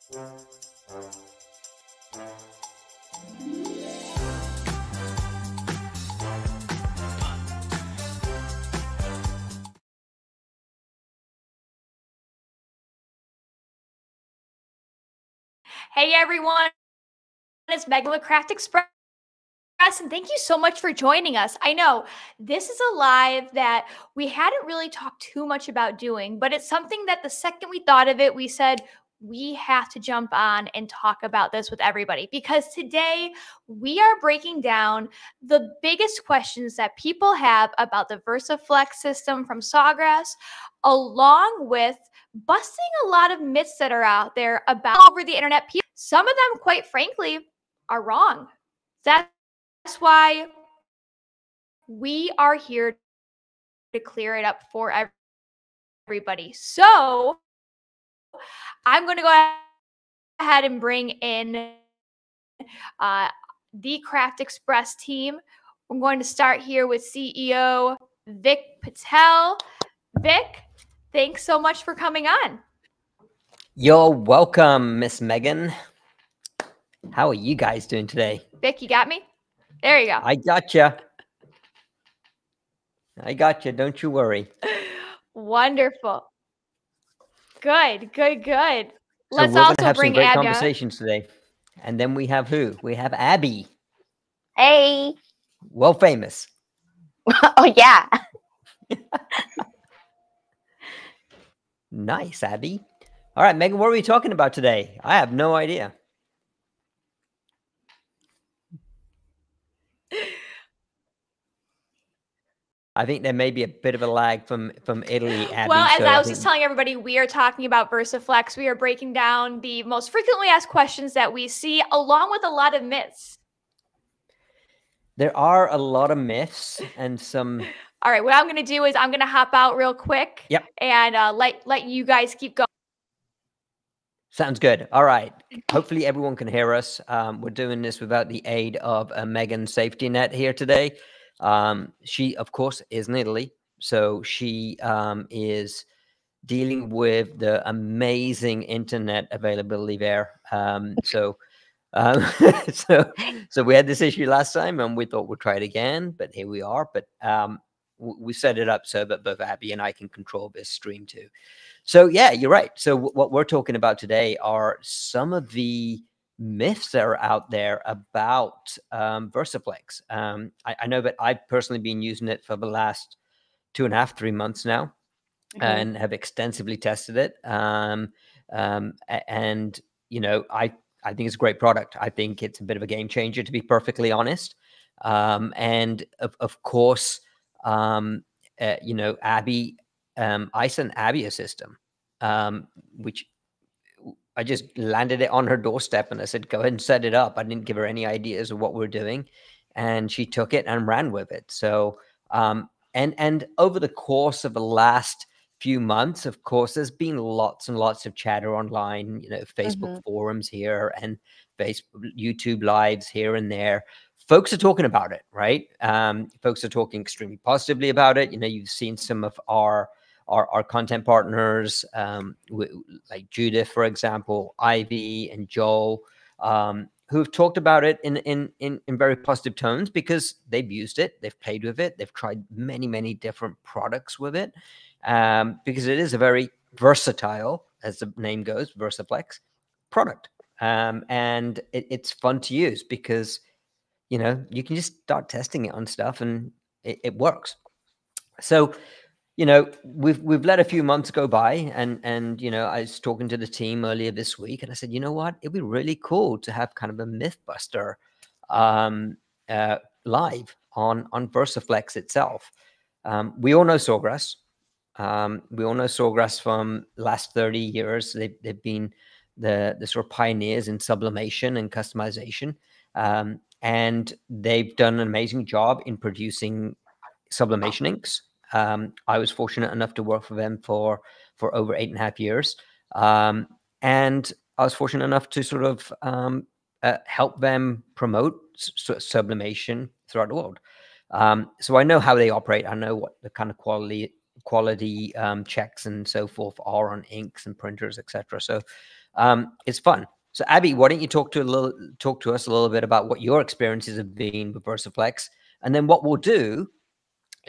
Hey everyone, it's Megan with Craft Express, and thank you so much for joining us. I know this is a live that we hadn't really talked too much about doing, but it's something that the second we thought of it, we said we have to jump on and talk about this with everybody because today we are breaking down the biggest questions that people have about the VersiFlex system from Sawgrass, along with busting a lot of myths that are out there about over the internet. Some of them, quite frankly, are wrong. That's why we are here to clear it up for everybody. So I'm going to go ahead and bring in the Craft Express team. I'm going to start here with CEO Vic Patel. Vic, thanks so much for coming on. You're welcome, Miss Megan. How are you guys doing today? Vic, you got me? There you go. I gotcha. I gotcha. Don't you worry. Wonderful. Good. Let's so we're also gonna have bring some great Abby. conversations today. And then we have who? We have Abby. Hey. Well famous. Oh, yeah. Nice, Abby. All right, Megan, what are we talking about today? I have no idea. I think there may be a bit of a lag from Italy, Abby. Well, as I was just telling everybody, we are talking about VersiFlex. We are breaking down the most frequently asked questions that we see, along with a lot of myths. There are a lot of myths and some. All right, what I'm going to do is I'm going to hop out real quick. Yep. And let you guys keep going. Sounds good. All right. Hopefully everyone can hear us. We're doing this without the aid of a Megan safety net here today. She, of course, is in Italy. So she is dealing with the amazing internet availability there. So we had this issue last time and we thought we'd try it again, but here we are. But we set it up so that both Abby and I can control this stream too. So yeah, you're right. So what we're talking about today are some of the myths that are out there about VersiFlex. I know that I've personally been using it for the last 2.5, 3 months now, and have extensively tested it. And you know, I think it's a great product. I think it's a bit of a game changer, to be perfectly honest. And of course, you know, Abby. I sent Abby a system, which I just landed it on her doorstep and I said, go ahead and set it up. I didn't give her any ideas of what we're doing. And she took it and ran with it. So, and over the course of the last few months, of course, there's been lots and lots of chatter online, you know, Facebook forums here and Facebook, YouTube lives here and there. Folks are talking about it, right? Folks are talking extremely positively about it. You know, you've seen some of our content partners, like Judith, for example, Ivy and Joel, who have talked about it in very positive tones because they've used it, they've played with it, they've tried many different products with it, because it is a very versatile, as the name goes, VersiFlex product, and it's fun to use because, you know, you can just start testing it on stuff and it works. So, you know, we've let a few months go by, and you know, I was talking to the team earlier this week, and I said, you know what, it'd be really cool to have kind of a MythBuster live on VersiFlex itself. We all know Sawgrass. We all know Sawgrass from last 30 years. They've been the sort of pioneers in sublimation and customization, and they've done an amazing job in producing sublimation inks. I was fortunate enough to work for them for over 8.5 years. And I was fortunate enough to sort of help them promote sublimation throughout the world. So I know how they operate. I know what the kind of quality checks and so forth are on inks and printers, etc. So It's fun. So Abby, why don't you talk to us a little bit about what your experiences have been with VersiFlex, and then what we'll do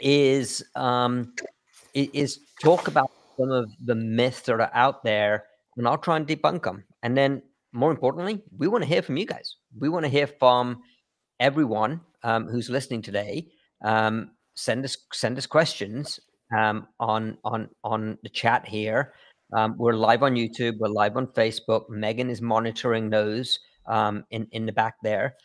is talk about some of the myths that are out there, and I'll try and debunk them. And then, more importantly, we want to hear from you guys. We want to hear from everyone who's listening today. Send us questions on the chat here. We're live on YouTube. We're live on Facebook. Megan is monitoring those in the back there,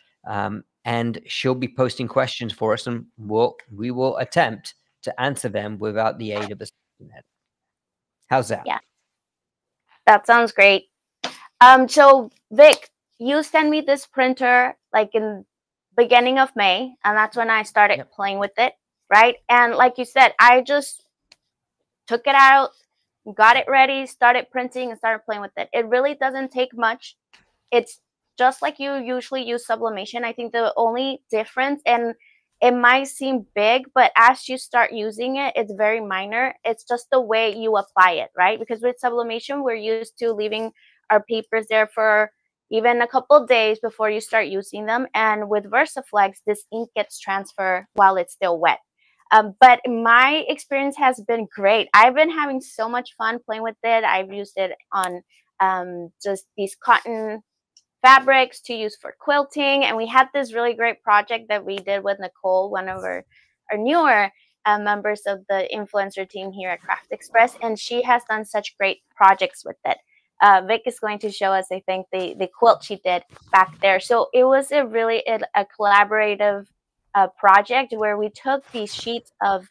and she'll be posting questions for us, and we will attempt to answer them without the aid of a internet. How's that? Yeah, that sounds great. So Vic, you sent me this printer like in beginning of May, and that's when I started playing with it, right? And like you said, I just took it out, got it ready, started printing, and started playing with it. It really doesn't take much. It's just like you usually use sublimation. I think the only difference, and it might seem big, but as you start using it, it's very minor. It's just the way you apply it, right? Because with sublimation, we're used to leaving our papers there for even a couple of days before you start using them. And with VersiFlex, this ink gets transferred while it's still wet. But my experience has been great. I've been having so much fun playing with it. I've used it on just these cotton fabrics to use for quilting. And we had this really great project that we did with Nicole, one of our newer members of the influencer team here at Craft Express. And she has done such great projects with it. Vic is going to show us, I think, the quilt she did back there. So it was a really a collaborative project where we took these sheets of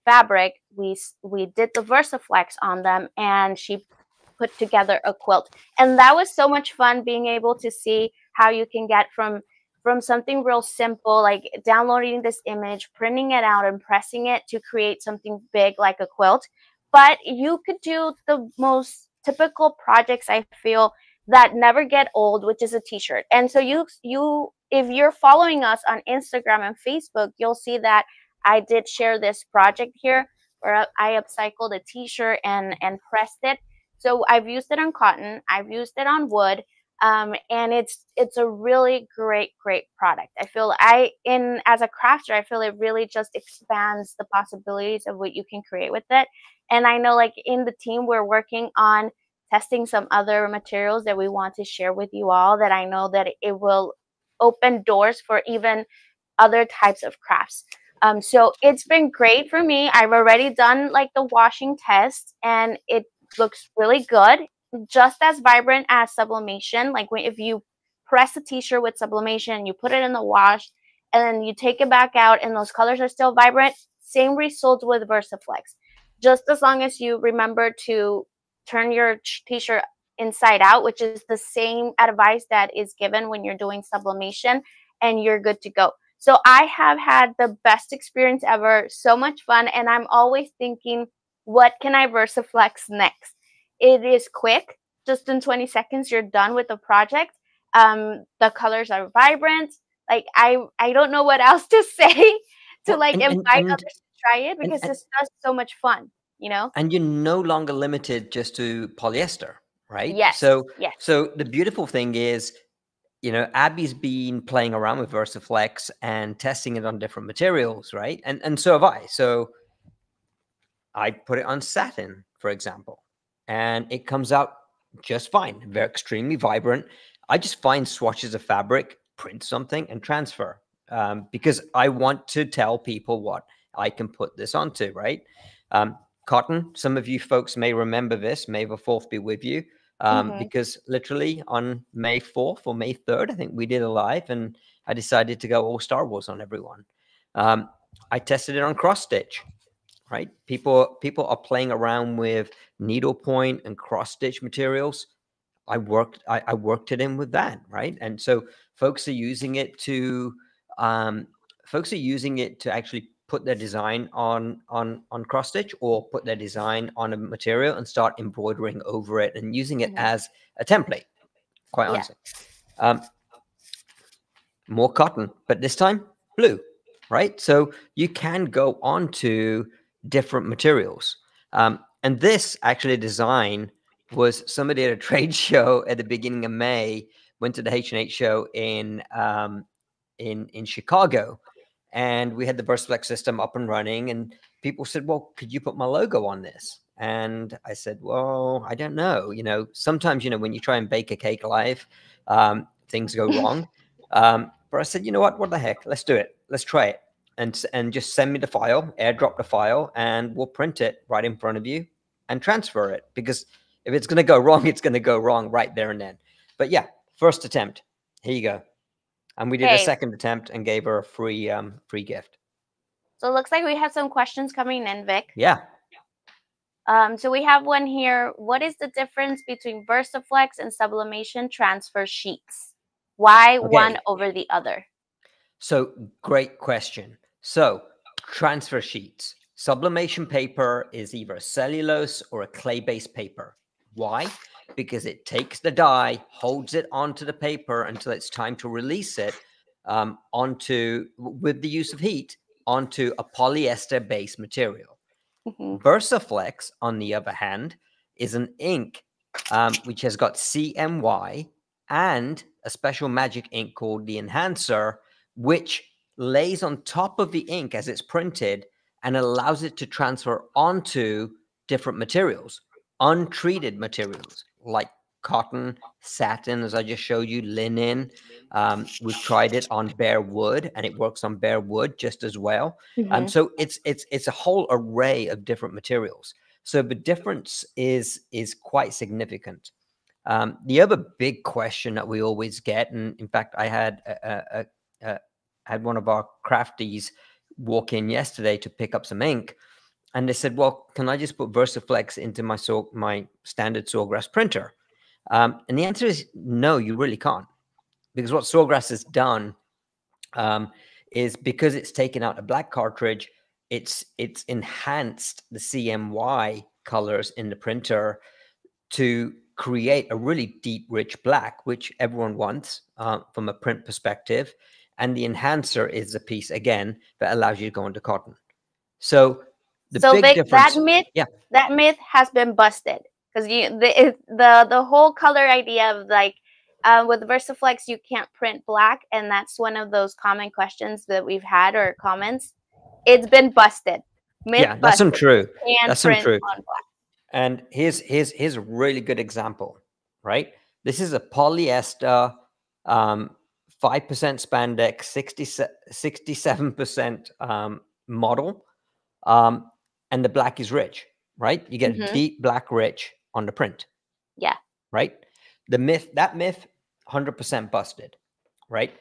fabric, we did the VersiFlex on them, and she put together a quilt. And that was so much fun, being able to see how you can get from something real simple, like downloading this image, printing it out, and pressing it to create something big like a quilt. But you could do the most typical projects, I feel, that never get old, which is a t-shirt. And so you if you're following us on Instagram and Facebook, you'll see that I did share this project here where I upcycled a t-shirt and pressed it. So I've used it on cotton, I've used it on wood, and it's a really great product. I feel as a crafter, I feel it really just expands the possibilities of what you can create with it. And I know, like, in the team, we're working on testing some other materials that we want to share with you all, that I know that it will open doors for even other types of crafts. So it's been great for me. I've already done like the washing test, and it looks really good, just as vibrant as sublimation. Like if you press a t-shirt with sublimation, you put it in the wash, and then you take it back out and those colors are still vibrant, same results with VersiFlex. Just as long as you remember to turn your t-shirt inside out, which is the same advice that is given when you're doing sublimation, and you're good to go. So I have had the best experience ever, so much fun, and I'm always thinking, what can I VersiFlex next? It is quick, just in 20 seconds, you're done with the project. The colors are vibrant. Like I don't know what else to say to invite others to try it, because it's just so much fun, you know? And you're no longer limited just to polyester, right? Yes. So, yes. So the beautiful thing is, you know, Abby's been playing around with VersiFlex and testing it on different materials, right? And so have I. So I put it on satin, for example, and it comes out just fine. They're extremely vibrant. I just find swatches of fabric, print something, and transfer, because I want to tell people what I can put this onto, right? Cotton, some of you folks may remember this. May the 4th be with you. Because literally on May 4th or May 3rd, I think we did a live, and I decided to go all Star Wars on everyone. I tested it on cross stitch, right? People are playing around with needlepoint and cross stitch materials. I worked it in with that, right? And so folks are using it to actually put their design on cross stitch, or put their design on a material and start embroidering over it and using it as a template, quite honestly. More cotton, but this time blue, right? So you can go on to different materials. And this actually design was somebody at a trade show at the beginning of May went to the H&H show in Chicago, and we had the VersiFlex system up and running, and people said, well, could you put my logo on this? And I said, well, I don't know. You know, sometimes, you know, when you try and bake a cake live, things go wrong. But I said, you know what the heck, let's do it. Let's try it. And just send me the file, airdrop the file, and we'll print it right in front of you and transfer it. Because if it's going to go wrong, it's going to go wrong right there and then. But yeah, first attempt. Here you go. And we did a second attempt and gave her a free gift. So it looks like we have some questions coming in, Vic. Yeah. So we have one here. What is the difference between VersiFlex and sublimation transfer sheets? Why one over the other? So great question. So transfer sheets. Sublimation paper is either a cellulose or a clay-based paper. Why? Because it takes the dye, holds it onto the paper until it's time to release it with the use of heat, onto a polyester-based material. VersiFlex, on the other hand, is an ink which has got CMY and a special magic ink called the enhancer, which lays on top of the ink as it's printed and allows it to transfer onto different materials, untreated materials like cotton, satin, as I just showed you, linen. We've tried it on bare wood, and it works on bare wood just as well. So it's a whole array of different materials. So the difference is quite significant. The other big question that we always get, and in fact, I had one of our crafties walk in yesterday to pick up some ink, and they said, well, can I just put VersiFlex into my standard Sawgrass printer? And the answer is no, you really can't. Because what Sawgrass has done is, because it's taken out a black cartridge, it's enhanced the CMY colors in the printer to create a really deep, rich black, which everyone wants from a print perspective. And the enhancer is the piece, again, that allows you to go into cotton. So the big difference, that myth has been busted, because the whole color idea of like with VersiFlex you can't print black, and that's one of those common questions that we've had, or comments. It's been busted. Myth that's untrue. That's untrue. On black. And here's a really good example, right? This is a polyester 5% spandex, 67% model, and the black is rich, right? You get a deep black rich on the print. Yeah. Right? That myth, 100% busted, right?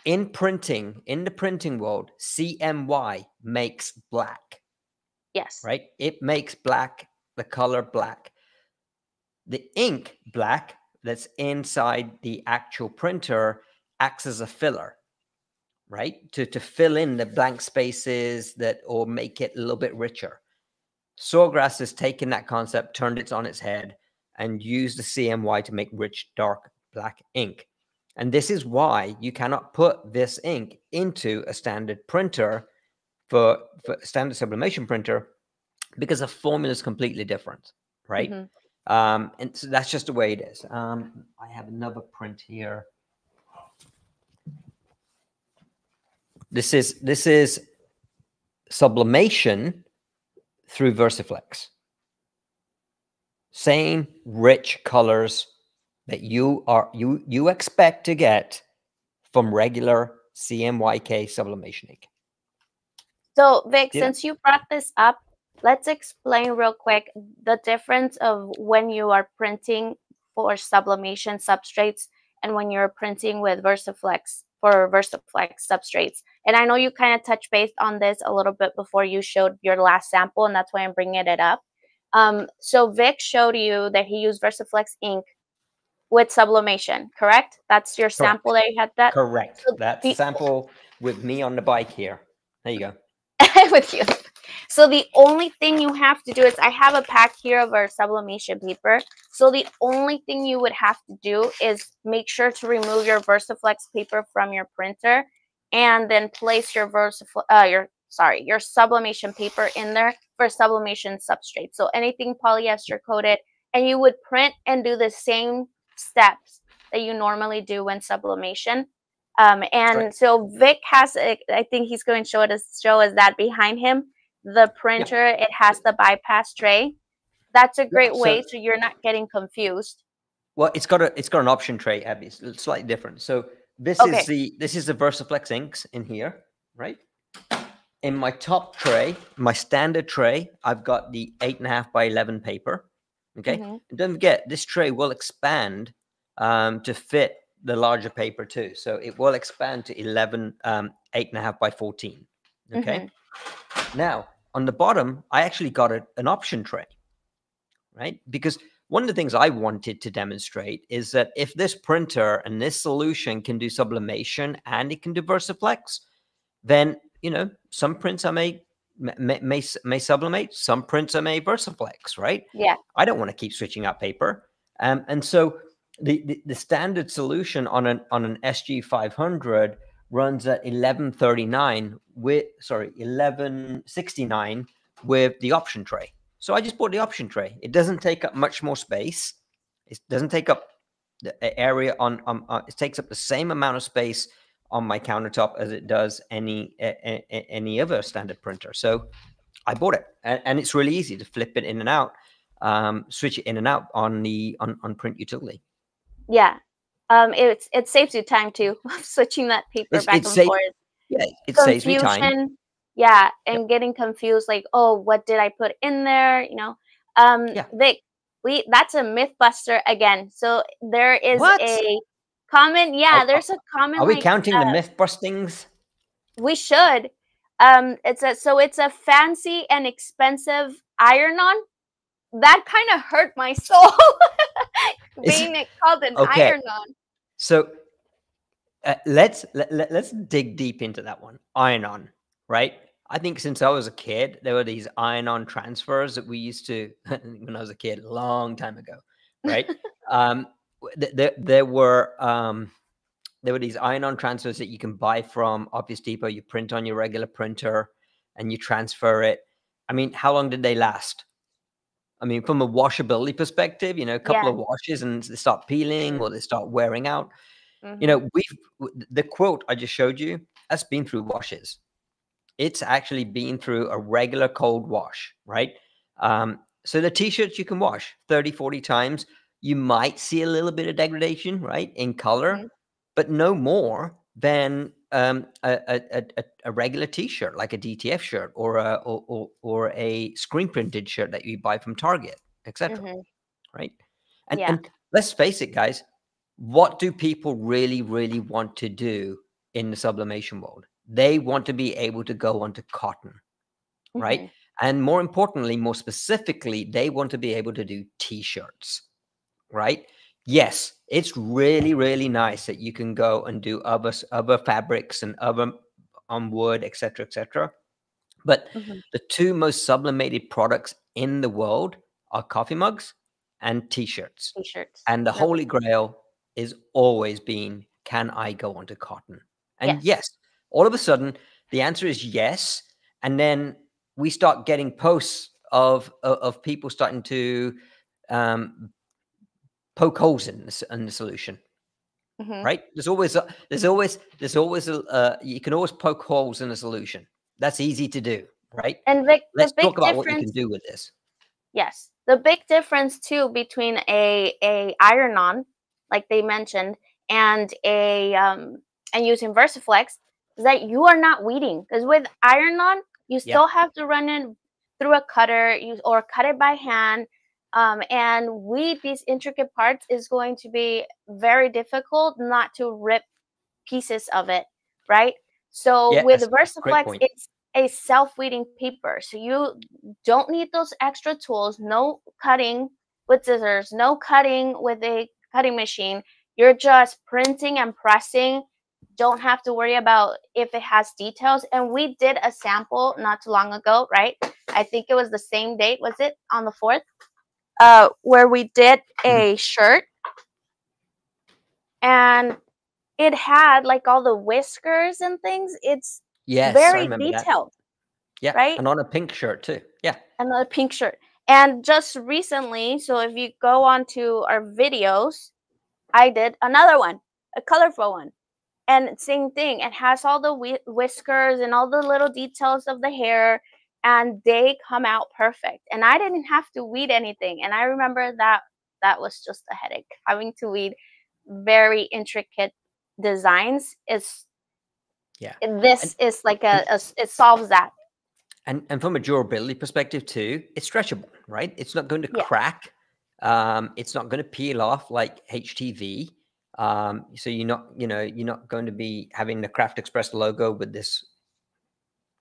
In the printing world, CMY makes black. Yes. Right? It makes black, the color black. The ink black that's inside the actual printer acts as a filler, right? To fill in the blank spaces or make it a little bit richer. Sawgrass has taken that concept, turned it on its head, and used the CMY to make rich, dark black ink. And this is why you cannot put this ink into a standard printer for standard sublimation printer, because the formula is completely different, right? And so that's just the way it is. I have another print here. This is sublimation through VersiFlex. Same rich colors that you expect to get from regular CMYK sublimation ink. So Vic, since you brought this up, let's explain real quick the difference of when you are printing for sublimation substrates and when you're printing with VersiFlex for VersiFlex substrates. And I know you kind of touched base on this a little bit before you showed your last sample, and that's why I'm bringing it up. So Vic showed you that he used VersiFlex ink with sublimation, correct? That's your sample that you had that? Correct. So that's the sample with me on the bike here. There you go. With you. So the only thing you have to do is, I have a pack here of our sublimation paper. So the only thing you would have to do is make sure to remove your VersiFlex paper from your printer, and then place your your sublimation paper in there for sublimation substrate. So anything polyester coated, and you would print and do the same steps that you normally do when sublimation. And so Vic has, I think he's going to show us that behind him, the printer, it has the bypass tray. That's a great way, so you're not getting confused. Well, it's got an option tray, Abby. It's slightly different. So this is the VersiFlex inks in here, right? In my top tray, my standard tray, I've got the 8.5 by 11 paper. Okay, and don't forget, this tray will expand to fit the larger paper too. So it will expand to 8.5 by 14. Okay. Now on the bottom, I actually got an option tray, right? Because one of the things I wanted to demonstrate is that if this printer and this solution can do sublimation and it can do VersiFlex, then, you know, some prints I may sublimate, some prints I may VersiFlex, right? Yeah. I don't want to keep switching out paper. And so the standard solution on an SG 500 runs at 1139 with 1169 with the option tray. So I just bought the option tray. It doesn't take up much more space. It doesn't take up the area on it takes up the same amount of space on my countertop as it does any other standard printer. So I bought it, and it's really easy to flip it in and out, switch it in and out on Print Utility. Yeah, it saves you time too, switching that paper back and forth. Yeah, it saves me time. Yeah, and getting confused, like, oh, what did I put in there? You know, Vic, that's a myth buster again. So there is a comment. Yeah, there's a comment. Are we counting the myth bustings? We should. It's a fancy and expensive iron-on. That kind of hurt my soul. Being called an iron-on. So let's dig deep into that one. Iron-on, right? I think since I was a kid, there were these iron-on transfers that we used to, when I was a kid, a long time ago, right? There were these iron-on transfers that you can buy from Office Depot. You print on your regular printer and you transfer it. I mean, how long did they last? I mean, from a washability perspective, you know, a couple of washes and they start peeling or they start wearing out. You know, the quote I just showed you, that's been through washes. It's actually been through a regular cold wash, right? So the t-shirts you can wash 30, 40 times. You might see a little bit of degradation, right, in color, but no more than a regular t-shirt, like a DTF shirt or a screen printed shirt that you buy from Target, etc. Right? And let's face it, guys, what do people really, really want to do in the sublimation world? They want to be able to go onto cotton, right? And more importantly, more specifically, they want to be able to do t-shirts, right? Yes, it's really, really nice that you can go and do other fabrics and other on wood, etc., etc. But the two most sublimated products in the world are coffee mugs and t-shirts. And the holy grail is always been, can I go onto cotton? And yes, all of a sudden the answer is yes. And then we start getting posts of people starting to poke holes in the solution, right? There's always you can always poke holes in a solution. That's easy to do, right? And let's talk about what you can do with this. Yes, the big difference too between a iron-on, like they mentioned, and and using VersiFlex is that you are not weeding, because with iron-on you still have to run it through a cutter, or cut it by hand. And weed these intricate parts is going to be very difficult not to rip pieces of it, right? So with VersiFlex, it's a self-weeding paper. So you don't need those extra tools, no cutting with scissors, no cutting with a cutting machine. You're just printing and pressing. Don't have to worry about if it has details. And we did a sample not too long ago, right? I think it was the same date, was it? On the 4th? Where we did a shirt, and it had like all the whiskers and things. It's very detailed. That. Yeah, right. And on a pink shirt too. Yeah, another pink shirt. And just recently, so if you go on to our videos, I did another one, a colorful one. And same thing, it has all the whiskers and all the little details of the hair, and they come out perfect. And I didn't have to weed anything. And I remember that was just a headache. Having to weed very intricate designs is, this is like it solves that. And from a durability perspective too, it's stretchable, right? It's not going to crack. It's not going to peel off like HTV. So you're not going to be having the Craft Express logo with this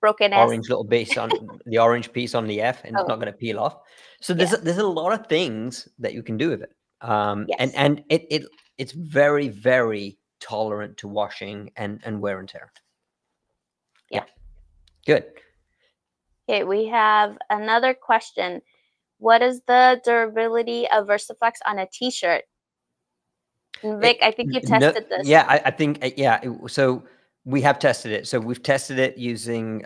broken orange little base on the orange piece on the F, and it's not going to peel off. So there's a lot of things that you can do with it. And it's very, very tolerant to washing and wear and tear. Yeah. Good. Okay, we have another question. What is the durability of VersiFlex on a t-shirt? Vic, I think you tested this. Yeah, I think, so we have tested it. So we've tested it using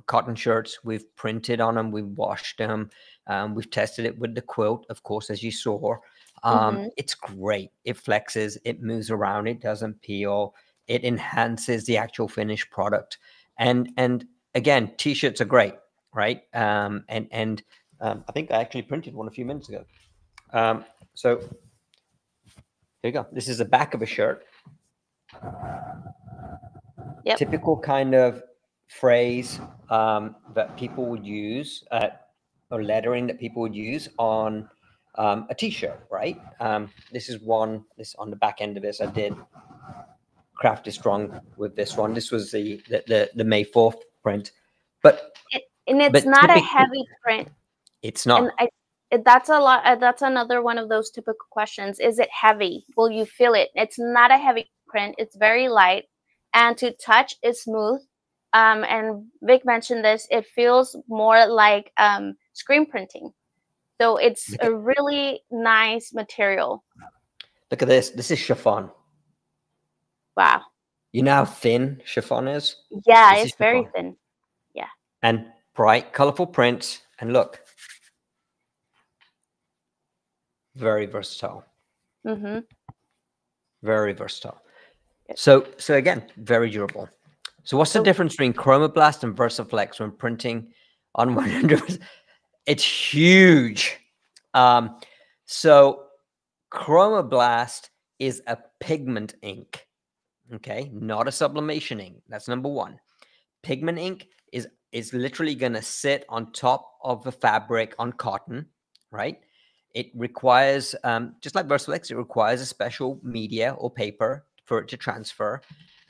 cotton shirts. We've printed on them. We've washed them. We've tested it with the quilt, of course, as you saw. It's great. It flexes. It moves around. It doesn't peel. It enhances the actual finished product. And again, t-shirts are great, right? I think I actually printed one a few minutes ago. So here you go. This is the back of a shirt. Typical kind of phrase that people would use, or lettering that people would use on a t-shirt, right? This is one. This on the back end of this, I did Craft is Strong with this one. This was the May 4th print, but it's not a heavy print. It's not. And that's a lot. That's another one of those typical questions. Is it heavy? Will you feel it? It's not a heavy print. It's very light, and to touch, it's smooth. And Vic mentioned this. It feels more like screen printing, so it's a really nice material. Look at this. This is chiffon. Wow. You know how thin chiffon is? Yeah, it's very thin. Yeah. And bright, colorful prints. And look. Very versatile. Very versatile. So again, very durable. So what's the difference between Chromoblast and VersiFlex when printing on 100%? It's huge. So Chromoblast is a pigment ink, okay? Not a sublimation ink. That's number one. Pigment ink is literally going to sit on top of the fabric on cotton, right? It requires, just like VersiFlex, it requires a special media or paper for it to transfer.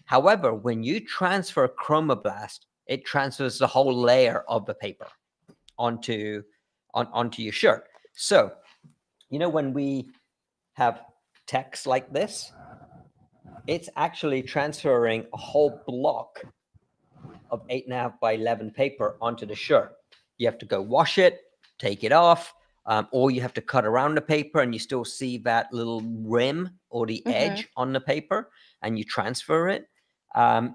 However, when you transfer Chromoblast, it transfers the whole layer of the paper onto your shirt. So, when we have text like this, it's actually transferring a whole block of 8.5 by 11 paper onto the shirt. You have to go wash it, take it off, or you have to cut around the paper and you still see that little rim or the edge on the paper, and you transfer it.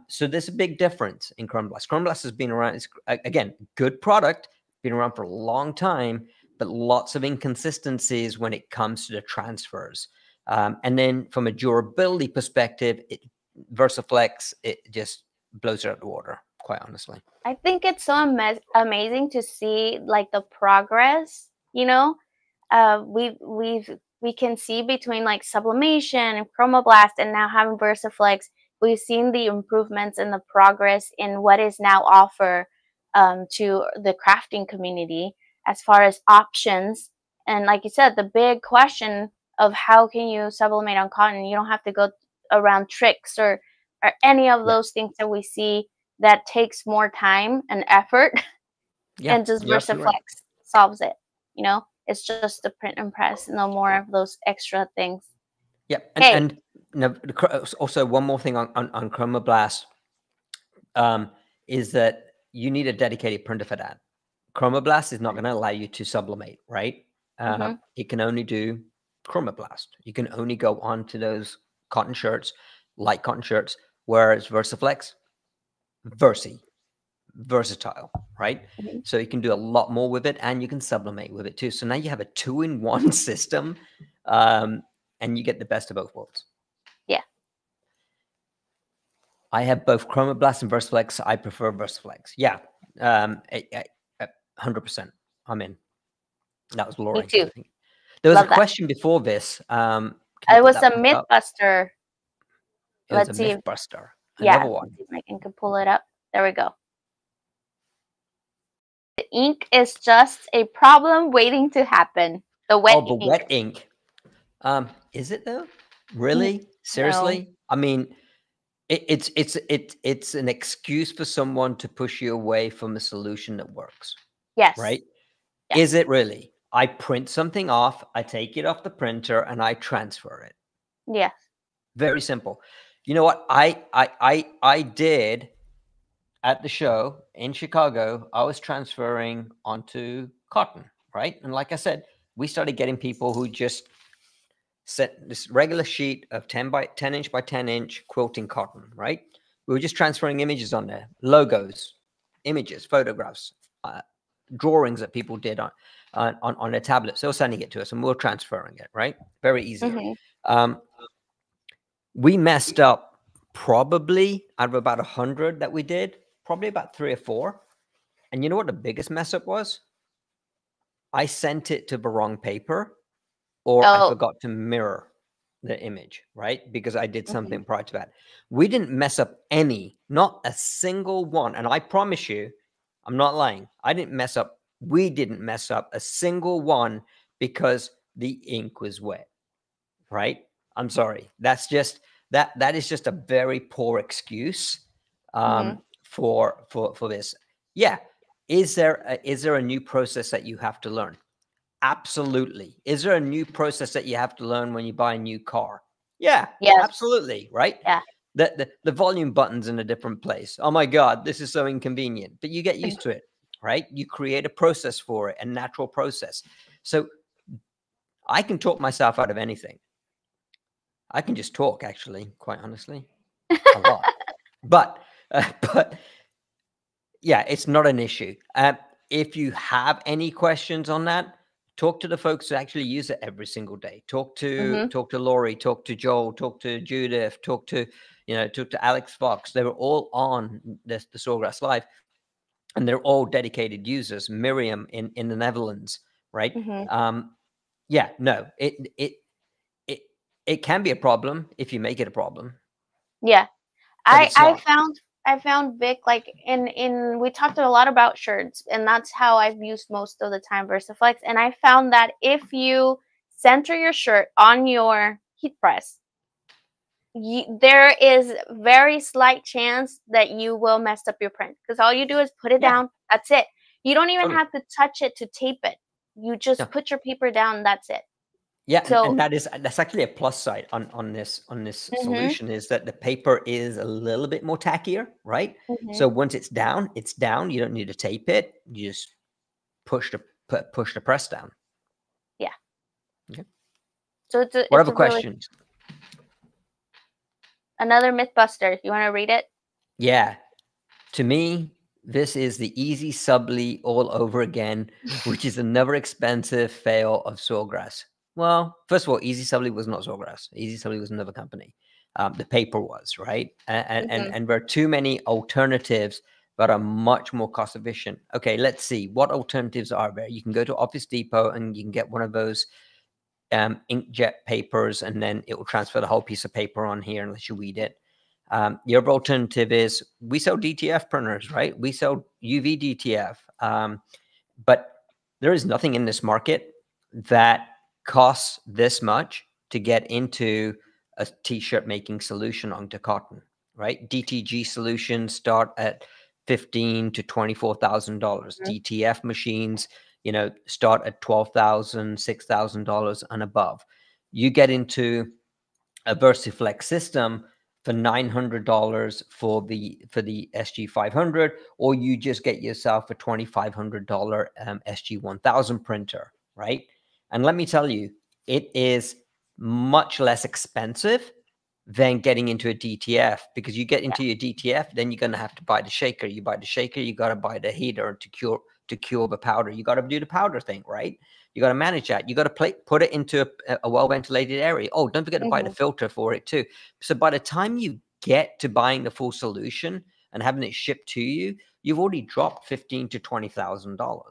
So there's a big difference in Chromoblast. Chromoblast has been around. It's, again, good product, been around for a long time, but lots of inconsistencies when it comes to the transfers. And then from a durability perspective, VersiFlex, it just blows it out of the water, quite honestly. I think it's so amazing to see like the progress, we can see between like sublimation and Chromoblast and now having VersiFlex. We've seen the improvements and the progress in what is now offered to the crafting community as far as options. And like you said, the big question of how can you sublimate on cotton? You don't have to go around tricks or any of those things that we see that takes more time and effort. And just VersiFlex solves it. It's just the print and press, no more of those extra things. Yeah, and also one more thing on Chromoblast is that you need a dedicated printer for that. Chromoblast is not going to allow you to sublimate, right? It can only do Chromoblast. You can only go onto those cotton shirts, light cotton shirts, whereas VersiFlex, versatile, right? Mm-hmm. So you can do a lot more with it, and you can sublimate with it too. So now you have a 2-in-1 system, and you get the best of both worlds. Yeah. I have both Chromoblast and VersiFlex. I prefer VersiFlex. Yeah, 100%. I'm in. That was Lori. Me too. I think. There was Love a that. question before this. Can you It put was that a back up? Mythbuster. It was Let's a see. Mythbuster. Yeah. Another one. Let's see if I can pull it up. There we go. The ink is just a problem waiting to happen. The wet Oh, the ink. wet ink. Is it though? Really? Seriously? No. I mean, it's an excuse for someone to push you away from a solution that works. Yes. Right? Yes. Is it really? I print something off, I take it off the printer, and I transfer it. Yes. Very simple. You know what? I did at the show in Chicago. I was transferring onto cotton, right? And like I said, we started getting people who just set this regular sheet of 10 inch by 10 inch quilting cotton, right? We were just transferring images on there, logos, images, photographs, drawings that people did on their tablets. They were sending it to us, and we were transferring it, right? Very easy. Mm-hmm. We messed up probably out of about 100 that we did, probably about 3 or 4. And you know what the biggest mess up was? I sent it to the wrong paper, or I forgot to mirror the image, right? Because I did something prior to that. We didn't mess up any, not a single one. And I promise you, I'm not lying. We didn't mess up a single one because the ink was wet, right? I'm sorry. That's just, that is just a very poor excuse for this. Yeah. Is there a new process that you have to learn? Absolutely. Is there a new process that you have to learn when you buy a new car? Yeah, Yes. absolutely. Right. Yeah. The volume button's in a different place. Oh my God, this is so inconvenient, but you get used to it, right? You create a process for it, a natural process. So I can talk myself out of anything. I can just talk, actually, quite honestly, a lot. But yeah, it's not an issue. If you have any questions on that, talk to the folks who actually use it every single day. Talk to Lori, talk to Joel, talk to Judith, talk to Alex Fox. They were all on the Sawgrass Live, and they're all dedicated users. Miriam in the Netherlands, right? Yeah, no, it can be a problem if you make it a problem. Yeah, I found Vic, like in we talked a lot about shirts, and that's how I've used most of the time VersiFlex. And I found that if you center your shirt on your heat press, there is very slight chance that you will mess up your print, because all you do is put it down. That's it. You don't even have to touch it to tape it. You just put your paper down. That's it. Yeah, so, and that's actually a plus side on this solution, is that the paper is a little bit more tackier, right? So once it's down, it's down. You don't need to tape it. You just push the press down. Yeah. Okay. So it's what other questions? Another Mythbuster. You want to read it? Yeah. To me, this is the Easy Subli all over again, which is another expensive fail of Sawgrass. Well, first of all, Easy Subli was not Sawgrass. Easy Subli was another company. The paper was, right? And there are too many alternatives that are much more cost efficient. Okay, let's see. What alternatives are there? You can go to Office Depot and you can get one of those inkjet papers, and then it will transfer the whole piece of paper on here unless you read it. The other alternative is we sell DTF printers, right? We sell UV DTF. But there is nothing in this market that costs this much to get into a t-shirt making solution onto cotton, right? DTG solutions start at $15,000 to $24,000. DTF machines, start at $12,000, $6,000 and above. You get into a VersiFlex system for $900 for the SG500, or you just get yourself a $2,500 SG1000 printer, right? And let me tell you, it is much less expensive than getting into a DTF, because you get into your DTF, then you're going to have to buy the shaker. You buy the shaker, you got to buy the heater to cure the powder. You got to do the powder thing, right? You got to manage that. You got to put it into a well-ventilated area. Oh, don't forget to buy the filter for it too. So by the time you get to buying the full solution and having it shipped to you, you've already dropped $15,000 to $20,000,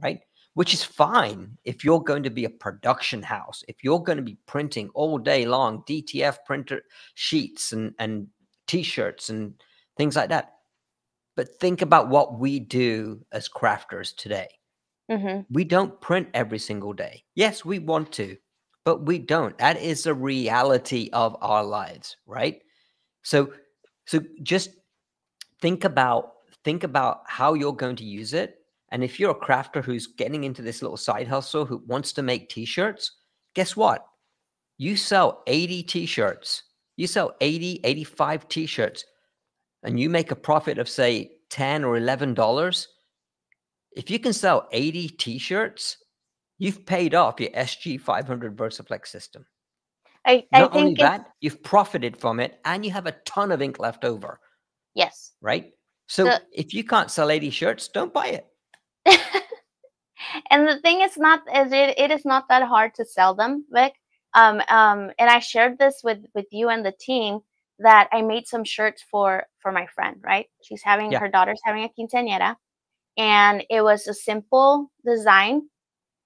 right? Which is fine if you're going to be a production house, if you're going to be printing all day long, DTF printer sheets and T-shirts and things like that. But think about what we do as crafters today. We don't print every single day. Yes, we want to, but we don't. That is the reality of our lives, right? So just think about how you're going to use it. And if you're a crafter who's getting into this little side hustle, who wants to make T-shirts, guess what? You sell 80 T-shirts. You sell 80, 85 T-shirts, and you make a profit of, say, $10 or $11. If you can sell 80 T-shirts, you've paid off your SG500 VersiFlex system. Not only that, you've profited from it, and you have a ton of ink left over. Yes. Right? So if you can't sell 80 shirts, don't buy it. And the thing is it is not that hard to sell them, Vic. And I shared this with you and the team, that I made some shirts for my friend, right? She's having her daughter's having a quinceañera, and it was a simple design,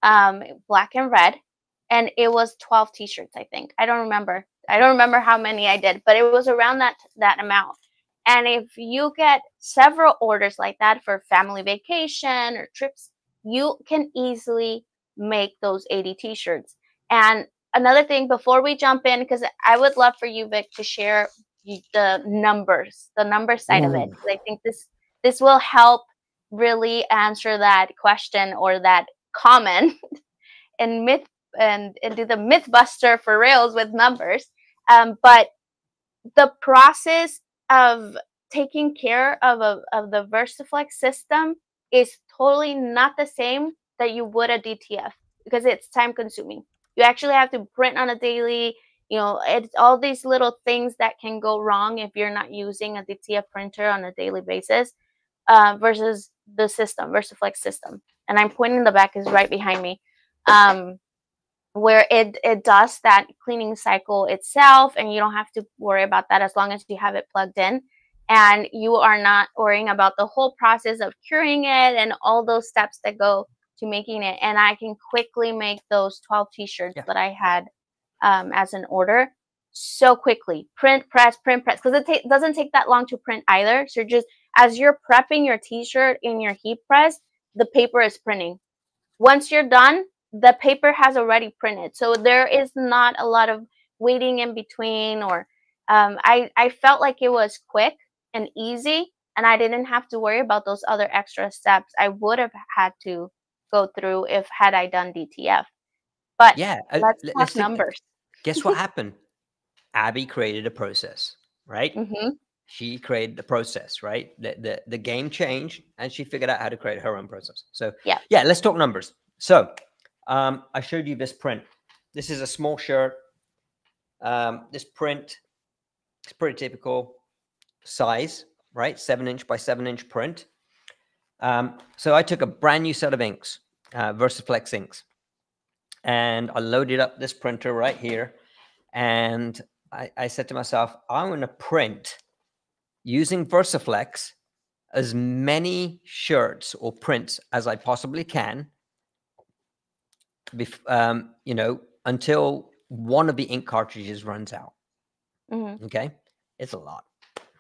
black and red, and it was 12 T-shirts, I think. I don't remember how many I did, but it was around that amount. And if you get several orders like that for family vacation or trips, you can easily make those 80 T-shirts. And another thing, before we jump in, because I would love for you, Vic, to share the number side of it. I think this will help really answer that question or that comment and do the myth buster for reals with numbers. But the process of taking care of the VersiFlex system is totally not the same that you would a DTF, because it's time consuming. You actually have to print on a daily, it's all these little things that can go wrong if you're not using a DTF printer on a daily basis, versus the system, VersiFlex system. And I'm pointing the back is right behind me. Where it does that cleaning cycle itself, and you don't have to worry about that as long as you have it plugged in, and you are not worrying about the whole process of curing it and all those steps that go to making it. And I can quickly make those 12 T-shirts that I had as an order so quickly. Print, press, because it doesn't take that long to print either. So just as you're prepping your T-shirt in your heat press, the paper is printing. Once you're done, the paper has already printed. So there is not a lot of waiting in between, or I felt like it was quick and easy, and I didn't have to worry about those other extra steps I would have had to go through had I done DTF. But let's talk numbers. Guess what happened? Abby created a process, right? She created the process, right? The game changed, and she figured out how to create her own process. So let's talk numbers. So I showed you this print. This is a small shirt. This print is pretty typical size, right? 7-inch by 7-inch print. So I took a brand new set of inks, VersiFlex inks, and I loaded up this printer right here. And I said to myself, I'm going to print using VersiFlex as many shirts or prints as I possibly can, until one of the ink cartridges runs out. Okay, it's a lot,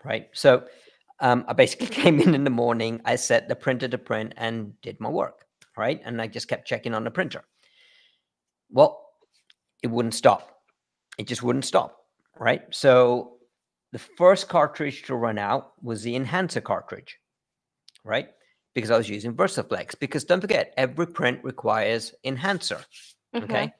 right? So I basically came in the morning, I set the printer to print and did my work, right? And I just kept checking on the printer. Well, it wouldn't stop. It just wouldn't stop, right? So the first cartridge to run out was the enhancer cartridge, right? Because I was using VersiFlex. Because don't forget, every print requires enhancer, okay?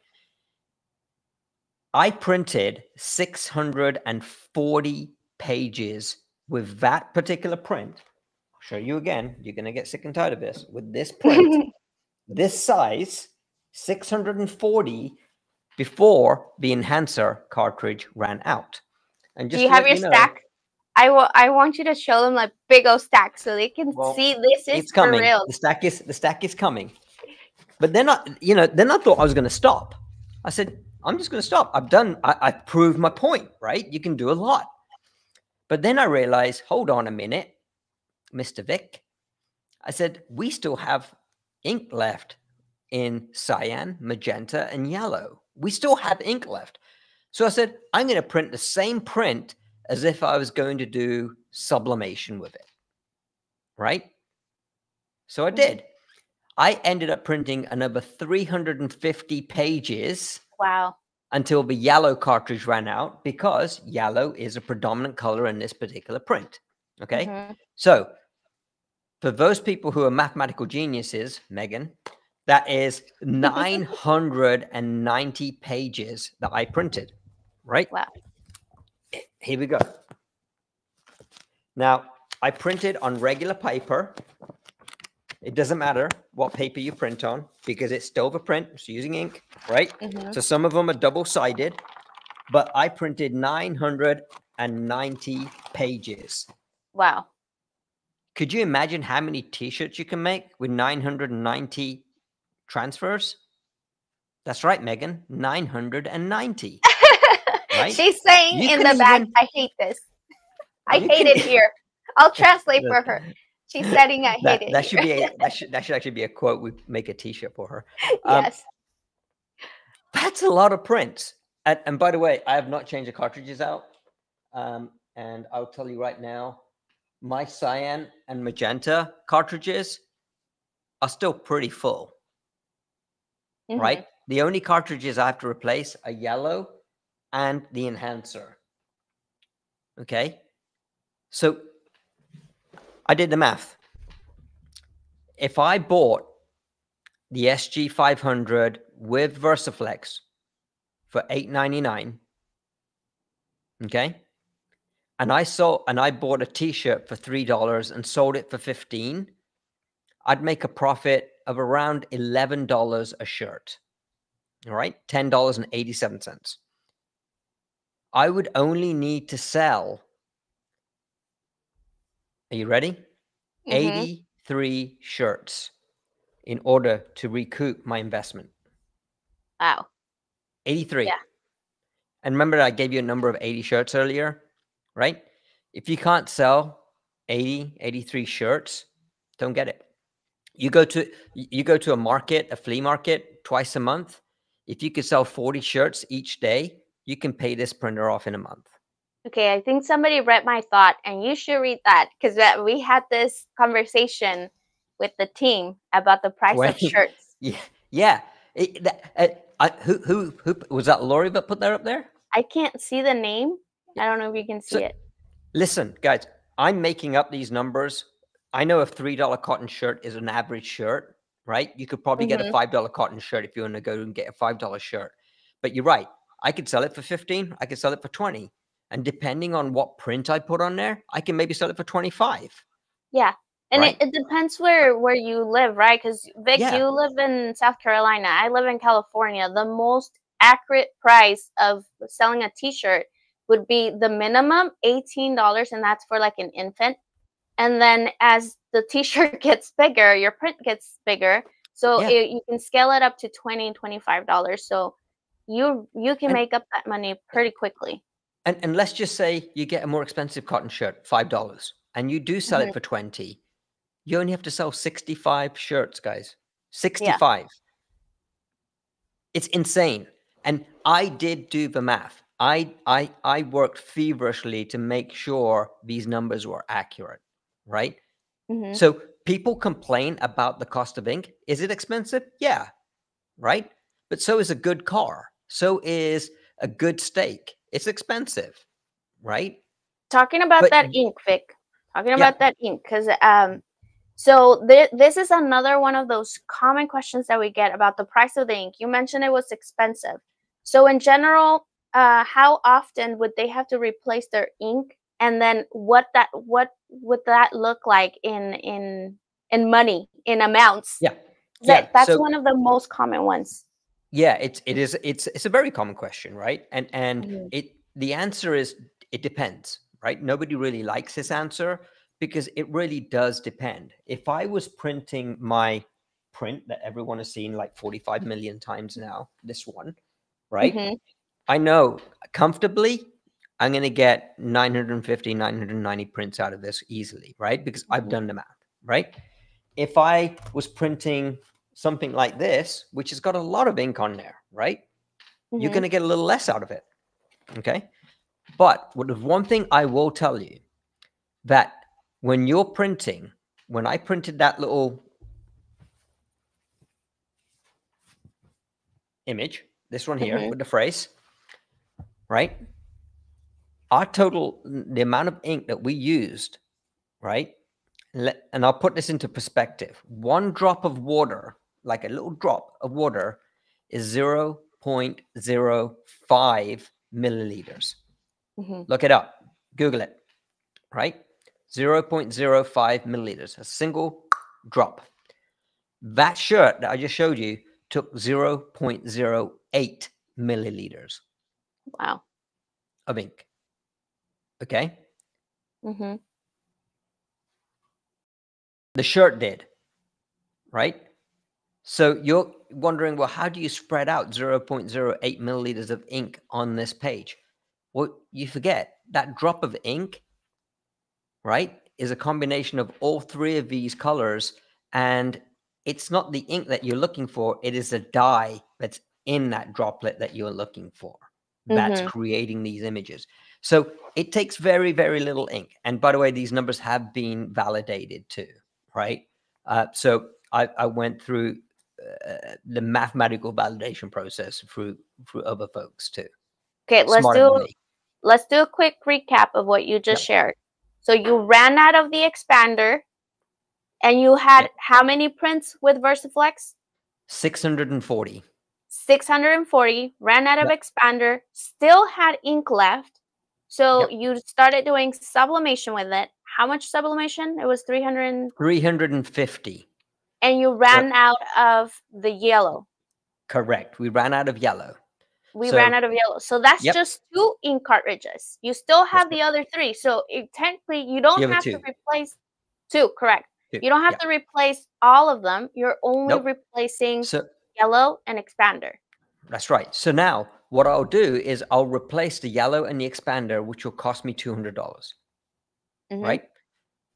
I printed 640 pages with that particular print. I'll show you again. You're going to get sick and tired of this. With this print, this size, 640 before the enhancer cartridge ran out. And Do just you to have let your you know, stack? I want you to show them like big old stack so they can well, see this is it's coming. for real. The stack is coming. But then I thought I was going to stop. I said, I'm just going to stop. I've proved my point, right? You can do a lot. But then I realized, hold on a minute, Mr. Vic. I said, we still have ink left in cyan, magenta, and yellow. We still have ink left. So I said, I'm going to print the same print as if I was going to do sublimation with it, right? So I did. I ended up printing another 350 pages. Wow. Until the yellow cartridge ran out, because yellow is a predominant color in this particular print. Okay. So for those people who are mathematical geniuses, Megan, that is 990 pages that I printed, right? Wow. Here we go. Now, I printed on regular paper. It doesn't matter what paper you print on because it's still the print. It's using ink, right? So some of them are double-sided, but I printed 990 pages. Wow. Could you imagine how many t-shirts you can make with 990 transfers? That's right, Megan, 990. Right? She's saying You in can the back, even- I hate this. I hate it here. I'll translate for her. She's saying I hate it. That should be that should actually be a quote. We make a t-shirt for her. Yes. That's a lot of prints. And by the way, I have not changed the cartridges out. And I'll tell you right now, my cyan and magenta cartridges are still pretty full, right? The only cartridges I have to replace are yellow and the enhancer. Okay. So I did the math. If I bought the SG 500 with VersiFlex for $8.99, okay, and I bought a t-shirt for $3 and sold it for $15, I'd make a profit of around $11 a shirt. All right, $10.87. I would only need to sell, are you ready? 83 shirts in order to recoup my investment. Wow. 83. Yeah. And remember, I gave you a number of 80 shirts earlier, right? If you can't sell 83 shirts, don't get it. You go to a market, a flea market, twice a month. If you could sell 40 shirts each day, you can pay this printer off in a month. Okay, I think somebody read my thought, and you should read that because we had this conversation with the team about the price of shirts. Yeah. Who was that? Lori that put that up there? I can't see the name. I don't know if you can see it. Listen, guys, I'm making up these numbers. I know a $3 cotton shirt is an average shirt, right? You could probably get a $5 cotton shirt if you want to go and get a $5 shirt. But you're right. I could sell it for 15. I could sell it for 20. And depending on what print I put on there, I can maybe sell it for 25. Yeah. And right? it depends where you live, right? Because Vic, you live in South Carolina. I live in California. The most accurate price of selling a t-shirt would be the minimum $18, and that's for like an infant. And then as the t-shirt gets bigger, your print gets bigger. So you can scale it up to $20, $25. So you can make up that money pretty quickly. And let's just say you get a more expensive cotton shirt, $5, and you do sell it for 20. You only have to sell 65 shirts, guys. 65. Yeah. It's insane. And I did do the math. I worked feverishly to make sure these numbers were accurate, right? So people complain about the cost of ink. Is it expensive? Yeah, right? But so is a good car. So is a good steak. It's expensive, right? Talking about that ink, Vic. Talking about that ink, because so this is another one of those common questions that we get about the price of the ink. You mentioned it was expensive. So in general, how often would they have to replace their ink? And then what would that look like in money, in amounts? Yeah. That's one of the most common ones. Yeah, it's a very common question, right? And the answer is it depends, right? Nobody really likes this answer because it really does depend. If I was printing my print that everyone has seen like 45 million times now, this one, right? Mm-hmm. I know comfortably I'm going to get 950, 990 prints out of this easily, right? Because I've done the math, right? If I was printing something like this, which has got a lot of ink on there, right? You're going to get a little less out of it, okay? But one thing I will tell you, that when you're printing, when I printed that little image, this one here with the phrase, right? Our total, the amount of ink that we used, right? And I'll put this into perspective. One drop of water, like a little drop of water, is 0.05 milliliters. Look it up. Google it, right? 0.05 milliliters, a single drop. That shirt that I just showed you took 0.08 milliliters. Wow. Of ink. Okay? The shirt did, right? So you're wondering, well, how do you spread out 0.08 milliliters of ink on this page? Well, you forget that drop of ink, right, is a combination of all three of these colors, and it's not the ink that you're looking for, it is a dye that's in that droplet that you're looking for. That's creating these images. So it takes very, very little ink. And by the way, these numbers have been validated too, right? So I went through the mathematical validation process through other folks too. Okay, let's do a quick recap of what you just shared. So you ran out of the expander, and you had how many prints with VersiFlex? 640. 640, ran out of expander, still had ink left. So you started doing sublimation with it. How much sublimation? It was 350. And you ran out of the yellow. Correct. We ran out of yellow. Ran out of yellow. So that's just 2 ink cartridges. You still have the other 3. So technically, you don't have to replace 2. Correct. You don't have to replace all of them. You're only replacing yellow and expander. That's right. So now what I'll do is I'll replace the yellow and the expander, which will cost me $200. Right?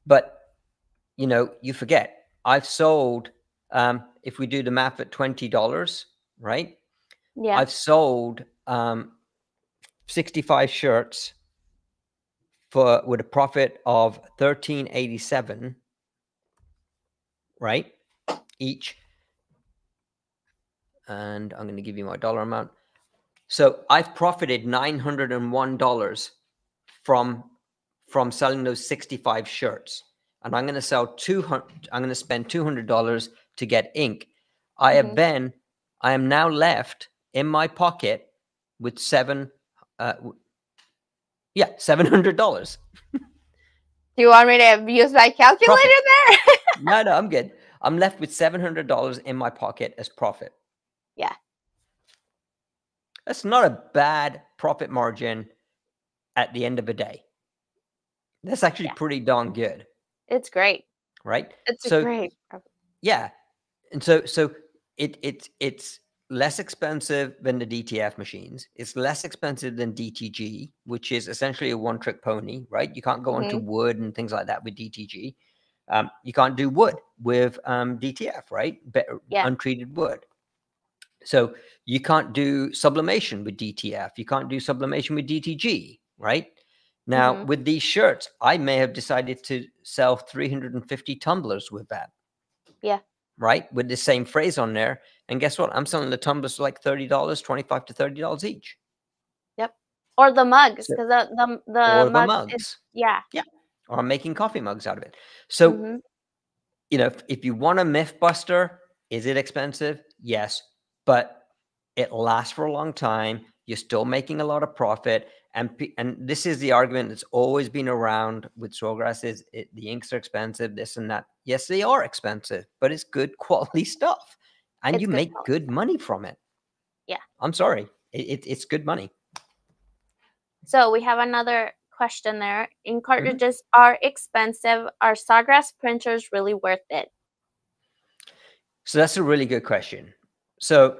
But, you know, you forget, I've sold, if we do the math at $20, right? Yeah. I've sold 65 shirts with a profit of $13.87, right? Each. And I'm going to give you my dollar amount. So I've profited $901 from selling those 65 shirts. And I'm going to sell I'm going to spend $200 to get ink. I am now left in my pocket with $700. Do you want me to use my calculator there? No, I'm good. I'm left with $700 in my pocket as profit. Yeah. That's not a bad profit margin at the end of the day. That's actually pretty darn good. It's great. Right? It's great. Yeah. And so it's less expensive than the DTF machines. It's less expensive than DTG, which is essentially a one-trick pony, right? You can't go onto wood and things like that with DTG. You can't do wood with DTF, right? Untreated wood. So you can't do sublimation with DTF. You can't do sublimation with DTG, right? Now, with these shirts, I may have decided to sell 350 tumblers with that. Yeah. Right? With the same phrase on there. And guess what? I'm selling the tumblers for like $30, $25 to $30 each. Yep. Or the mugs, because the mugs. Yeah. Or I'm making coffee mugs out of it. So, you know, if you want a myth buster, is it expensive? Yes. But it lasts for a long time. You're still making a lot of profit. And this is the argument that's always been around with Sawgrass is the inks are expensive, this and that. Yes, they are expensive, but it's good quality stuff. And you make good money from it. Yeah. I'm sorry. It's good money. So we have another question there. Ink cartridges are expensive. Are Sawgrass printers really worth it? So that's a really good question. So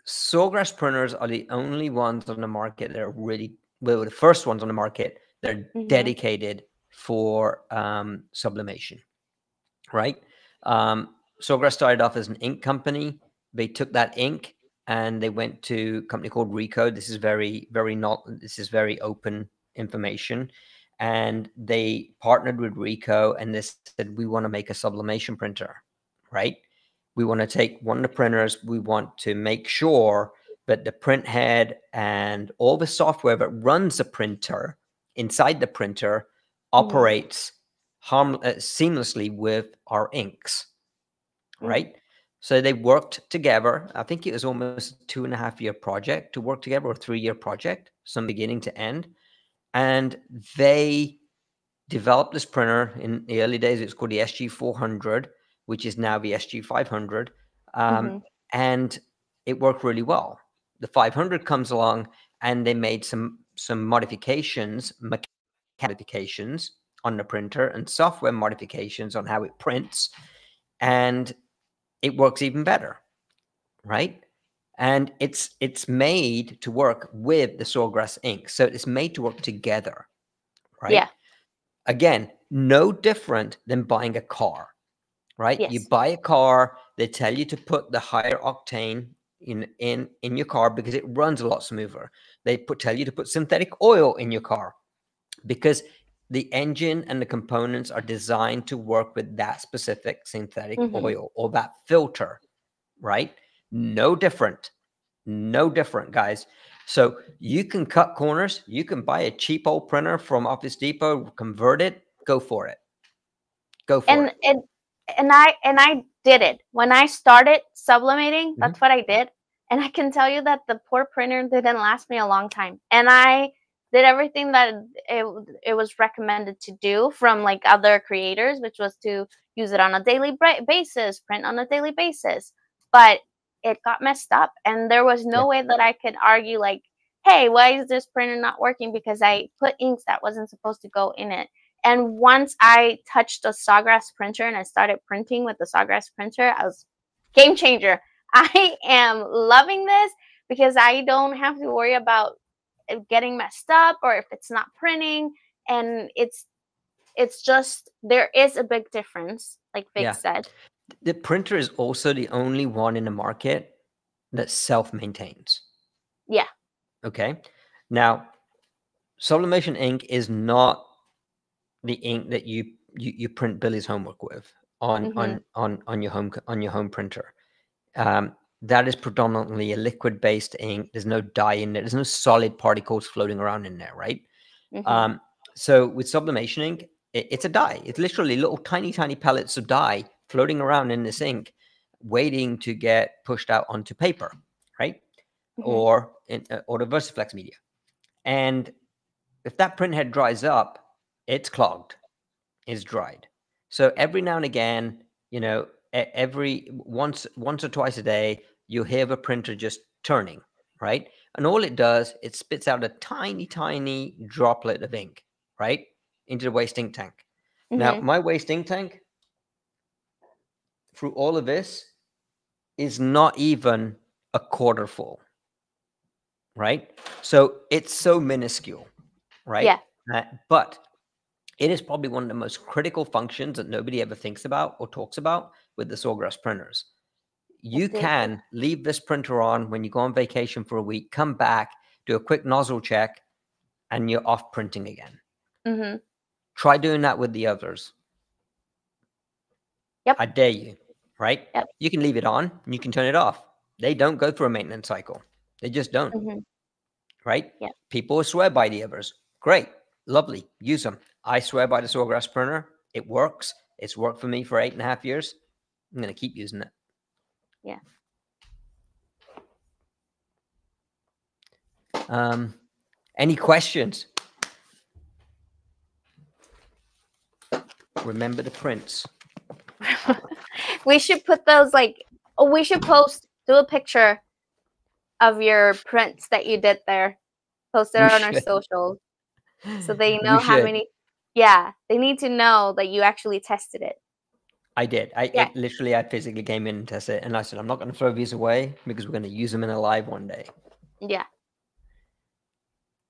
Sawgrass printers are the only ones on the market that are really, well, the first ones on the market that are dedicated for sublimation, right? Sawgrass started off as an ink company. They took that ink and they went to a company called Ricoh. This is this is very open information. And they partnered with Ricoh and they said, we want to make a sublimation printer, right? We want to take one of the printers. We want to make sure that the print head and all the software that runs the printer inside the printer operates seamlessly with our inks, right? So they worked together. I think it was almost a 2.5-year project to work together, or a 3-year project, from beginning to end. And they developed this printer in the early days. It's called the SG400, which is now the SG500. And it worked really well. The 500 comes along and they made some modifications, modifications on the printer and software modifications on how it prints. And it works even better, right? And it's made to work with the Sawgrass ink. So it's made to work together, right? Yeah. Again, no different than buying a car, right? Yes. You buy a car, they tell you to put the higher octane in your car because it runs a lot smoother. They tell you to put synthetic oil in your car because the engine and the components are designed to work with that specific synthetic oil or that filter, right? No different, guys. So you can cut corners. You can buy a cheap old printer from Office Depot, convert it, go for it. Go for it. And I did it. When I started sublimating, that's what I did. And I can tell you that the poor printer didn't last me a long time. And I did everything that it was recommended to do from like other creators, which was to use it on a daily basis, print on a daily basis. But it got messed up. And there was no way that I could argue like, hey, why is this printer not working? Because I put inks that wasn't supposed to go in it. And once I touched the Sawgrass printer and I started printing with the Sawgrass printer, I was game changer. I am loving this because I don't have to worry about it getting messed up or if it's not printing. And it's just, there is a big difference, like Vic said. The printer is also the only one in the market that self-maintains. Yeah. Okay. Now, sublimation ink is not the ink that you print Billy's homework with on your home printer. That is predominantly a liquid-based ink. There's no dye in there. There's no solid particles floating around in there, right? So with sublimation ink, it's a dye. It's literally little tiny pellets of dye floating around in this ink, waiting to get pushed out onto paper, right? Or the VersiFlex media. And if that print head dries up, it's clogged, it's dried. So every now and again, you know, every once or twice a day, you'll hear the printer just turning, right? And all it does, it spits out a tiny droplet of ink, right, into the waste ink tank. Now, my waste ink tank, through all of this, is not even a quarter full, right? So it's so minuscule, right? Yeah. But it is probably one of the most critical functions that nobody ever thinks about or talks about with the Sawgrass printers. You can leave this printer on when you go on vacation for a week, come back, do a quick nozzle check, and you're off printing again. Try doing that with the others. Yep. I dare you, right? Yep. You can leave it on and you can turn it off. They don't go through a maintenance cycle. They just don't. Right? Yep. People swear by the others. Great. Lovely. Use them. I swear by the Sawgrass printer. It works. It's worked for me for 8.5 years. I'm going to keep using it. Yeah. Any questions? Remember the prints. We should put those we should do a picture of your prints that you did there. Post it on our socials. So they We know how should. many. Yeah, they need to know that you actually tested it. I did. Yeah. Literally, I physically came in and tested it, and I said, I'm not going to throw these away because we're going to use them in a live one day. Yeah.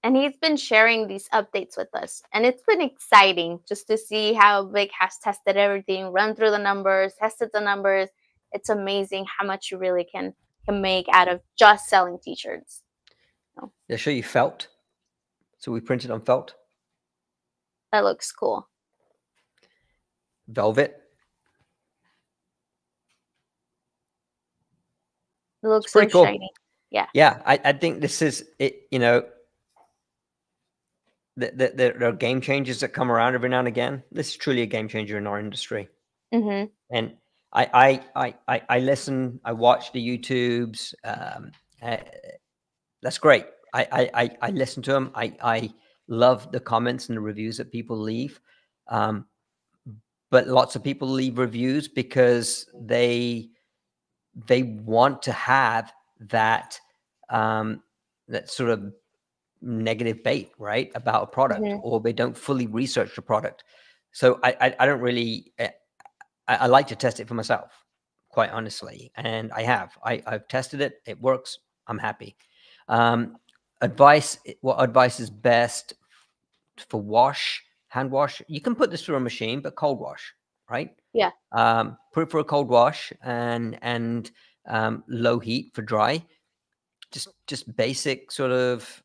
And he's been sharing these updates with us. And it's been exciting just to see how Vic has tested everything, run through the numbers, tested the numbers. It's amazing how much you really can make out of just selling t-shirts. So, Did I show you felt? So we printed on felt. that looks cool. Velvet. It looks pretty so cool. shiny. Yeah. Yeah, I think this is it. You know, there are game changers that come around every now and again. This is truly a game changer in our industry. Mm-hmm. And I listen, I watch the YouTubes. That's great. I listen to them. I love the comments and the reviews that people leave. But lots of people leave reviews because they want to have that that sort of negative bait, right, about a product, Mm-hmm. or they don't fully research the product. So I don't really. I like to test it for myself, quite honestly, and I have. I've tested it. It works. I'm happy. Advice. What advice is best for wash? Hand wash. You can put this through a machine, but cold wash, right? Yeah. Put it for a cold wash and low heat for dry. Just basic sort of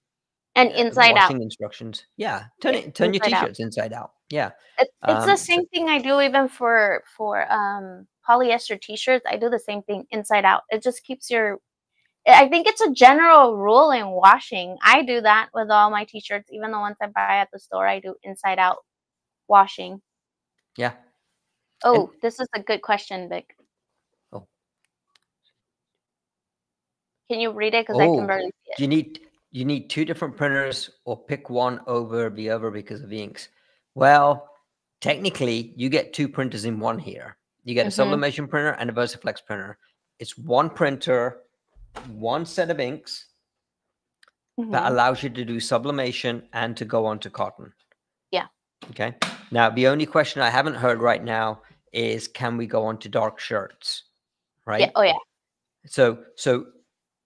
And inside out. washing instructions. Yeah, turn your inside out. t-shirts inside out. Yeah, It's the same thing I do even for polyester t-shirts. I do the same thing inside out. It just keeps your. I think it's a general rule in washing. I do that with all my t-shirts, even the ones I buy at the store. I do inside out washing. Yeah. Oh, this is a good question, Vic. Oh. Can you read it? Because I can barely see it. You need two different printers, or pick one over the other because of the inks. Well, technically, you get two printers in one here. You get a sublimation printer and a VersiFlex printer. It's one printer, one set of inks that allows you to do sublimation and to go onto cotton. Yeah. Okay. Now, the only question I haven't heard right now is, can we go onto dark shirts? Right. Yeah. Oh, yeah. So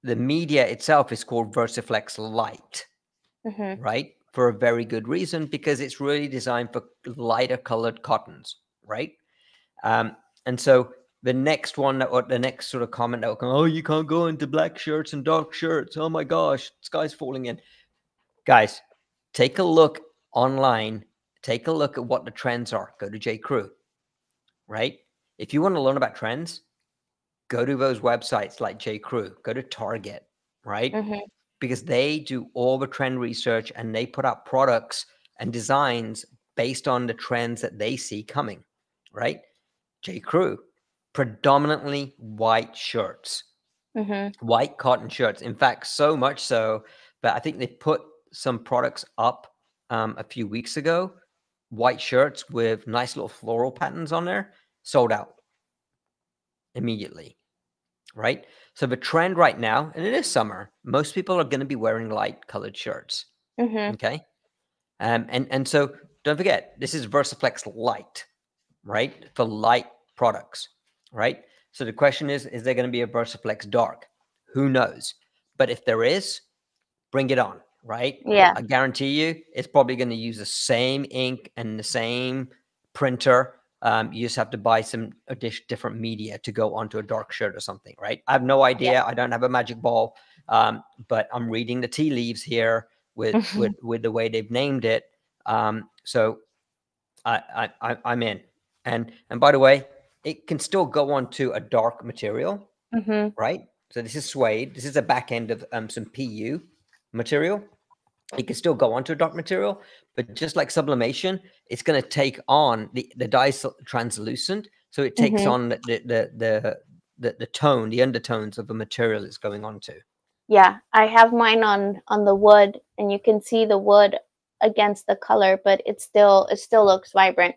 the media itself is called VersiFlex Light, right? For a very good reason, because it's really designed for lighter colored cottons, right? And so the next one, or the next sort of comment that will come, oh, you can't go into black shirts and dark shirts. Oh my gosh, sky's falling in. Guys, take a look online. Take a look at what the trends are. Go to J.Crew, right? If you want to learn about trends, go to those websites like J.Crew. Go to Target, right? Because they do all the trend research and they put out products and designs based on the trends that they see coming, right? J.Crew, predominantly white shirts, white cotton shirts. In fact, so much so that I think they put some products up a few weeks ago, white shirts with nice little floral patterns on there, sold out immediately, right? So the trend right now, and it is summer, most people are going to be wearing light colored shirts. Okay. And so don't forget, this is VersiFlex Light, right? For light products, right? So the question is there going to be a VersiFlex Dark? Who knows? But if there is, bring it on, right? Yeah. I guarantee you it's probably going to use the same ink and the same printer. You just have to buy some different media to go onto a dark shirt or something, right? I have no idea. Yeah. I don't have a magic ball, but I'm reading the tea leaves here with the way they've named it. So I'm in. And by the way, it can still go onto a dark material, right? So this is suede. This is the back end of some PU material. It can still go onto a dark material, but just like sublimation, it's going to take on the dye is translucent, so it takes on the tone, the undertones of the material it's going on to. Yeah, I have mine on the wood, and you can see the wood against the color, but it still looks vibrant.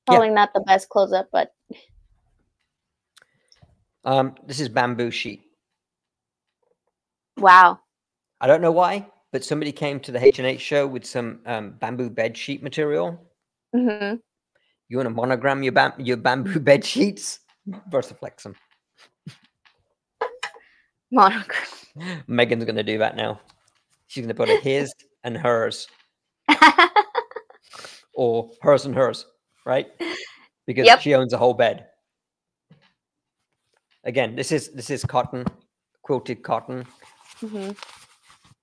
Probably not the best close up, but this is bamboo sheet. Wow. I don't know why. but somebody came to the H&H show with some bamboo bed sheet material. Mm-hmm. You want to monogram your bamboo bed sheets? VersiFlex them. Monogram. Megan's going to do that now. She's going to put a his and hers, or hers and hers, right? Because she owns a whole bed. Again, this is cotton, quilted cotton. Mm-hmm.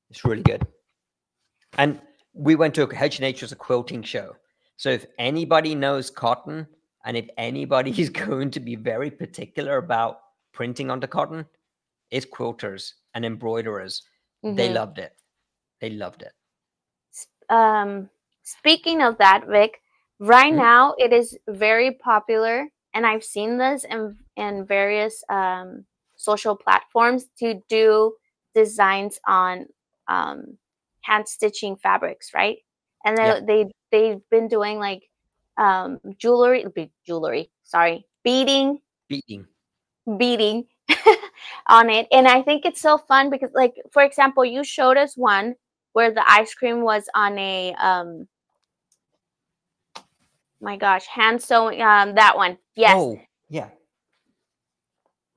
It's really good. And we went to H&H was a quilting show. So if anybody knows cotton, and if anybody is going to be very particular about printing onto cotton, it's quilters and embroiderers. Mm-hmm. They loved it. They loved it. Speaking of that, Vic, right now it is very popular, and I've seen this in various social platforms, to do designs on hand stitching fabrics, right? And they've been doing like beading on it. And I think it's so fun because, like, for example, you showed us one where the ice cream was on a my gosh, hand sewing, that one. Yes. Oh, yeah.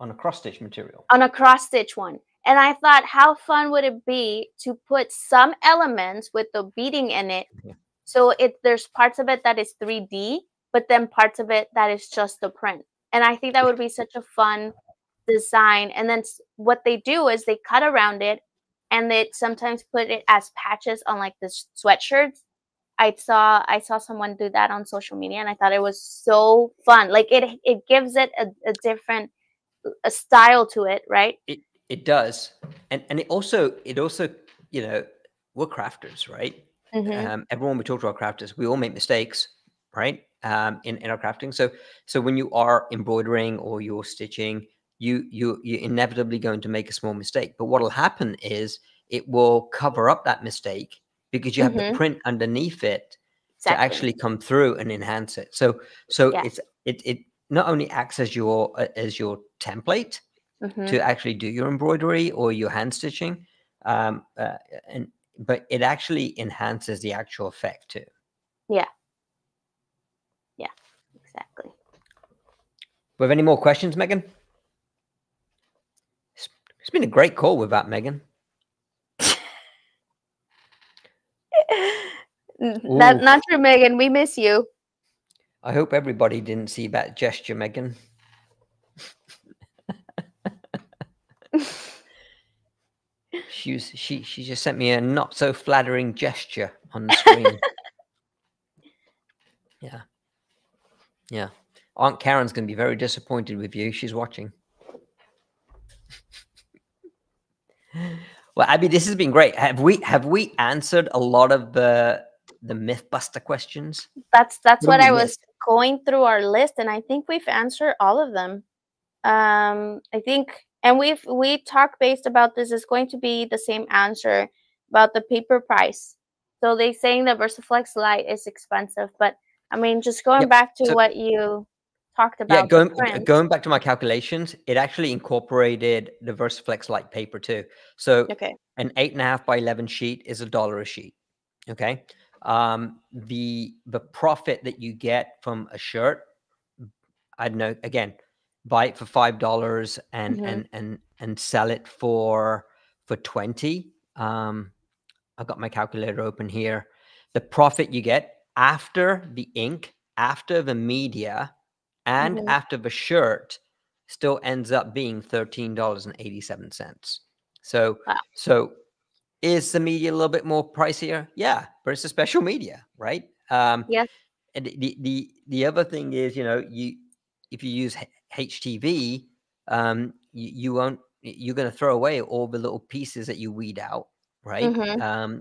On a cross stitch material. On a cross stitch one. And I thought, how fun would it be to put some elements with the beading in it? Yeah. So there's parts of it that is 3D, but then parts of it that is just the print. And I think that would be such a fun design. And then what they do is they cut around it, and they sometimes put it as patches on like the sweatshirts. I saw someone do that on social media, and I thought it was so fun. Like it gives it a different style to it, right? It does, and it also we're crafters, right? Mm-hmm. Everyone we talk to are crafters. We all make mistakes, right? In our crafting. So when you are embroidering or you're stitching, you're inevitably going to make a small mistake. But what'll happen is it will cover up that mistake because you have the print underneath it to actually come through and enhance it. So it not only acts as your template to actually do your embroidery or your hand stitching, but it actually enhances the actual effect too. Yeah, exactly. We have any more questions, Megan? It's been a great call with that, Megan. That's not true, Megan. We miss you. I hope everybody didn't see that gesture, Megan. She just sent me a not so flattering gesture on the screen. Yeah. Aunt Karen's going to be very disappointed with you. She's watching. Well, Abby, this has been great. Have we answered a lot of the Mythbuster questions? That's what I was going through our list, and I think we've answered all of them. I think, and we talked based about this is going to be the same answer about the paper price. So they saying the VersiFlex Lite is expensive, but I mean, just going back to what you talked about. Yeah, going back to my calculations, it actually incorporated the VersiFlex Lite paper too. So an 8.5 by 11 sheet is $1 a sheet. Okay. The profit that you get from a shirt, I don't know, again, buy it for $5 and sell it for 20. I've got my calculator open here. The profit you get after the ink, after the media, and after the shirt still ends up being $13.87. So is the media a little bit more pricier? Yeah, but it's a special media, right? Yeah. And the other thing is, if you use HTV, you're going to throw away all the little pieces that you weed out, right?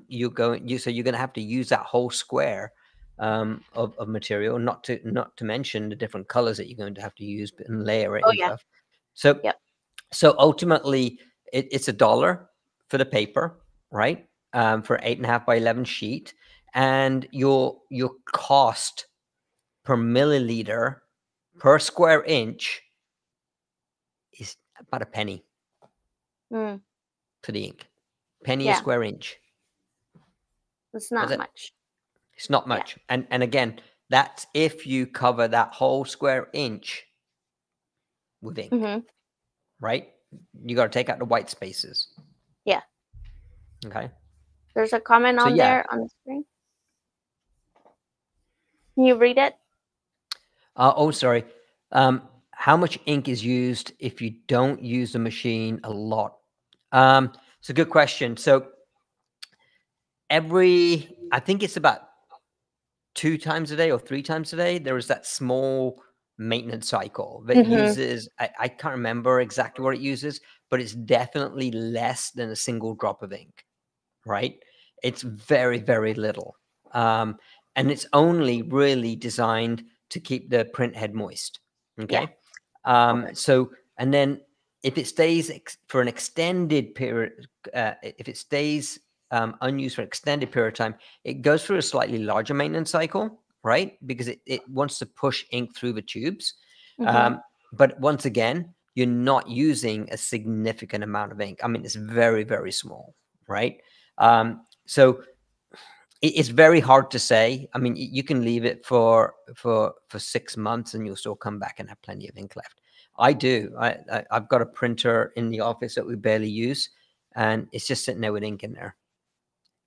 You're going to have to use that whole square of material, not to mention the different colors that you're going to have to use and layer it and stuff. So ultimately, it's $1 for the paper, right? For 8.5 by 11 sheet, and your cost per milliliter per square inch is about a penny for the ink. Penny a square inch. It's not much. It's not much. Yeah. And again, that's if you cover that whole square inch with ink, right? You got to take out the white spaces. Yeah. Okay. There's a comment on there on the screen. Can you read it? Oh, sorry. How much ink is used if you don't use the machine a lot? It's a good question. So I think it's about 2 times a day or 3 times a day, there is that small maintenance cycle that uses, I can't remember exactly what it uses, but it's definitely less than a single drop of ink, right? It's very, very little. And it's only really designed to keep the print head moist. Okay. So, and then if it stays for an extended period, if it stays unused for an extended period of time, it goes through a slightly larger maintenance cycle, right? Because it wants to push ink through the tubes. But once again, you're not using a significant amount of ink. I mean, it's very, very small, right? So it's very hard to say. I mean, you can leave it for 6 months and you'll still come back and have plenty of ink left. I do. I've got a printer in the office that we barely use, and it's just sitting there with ink in there.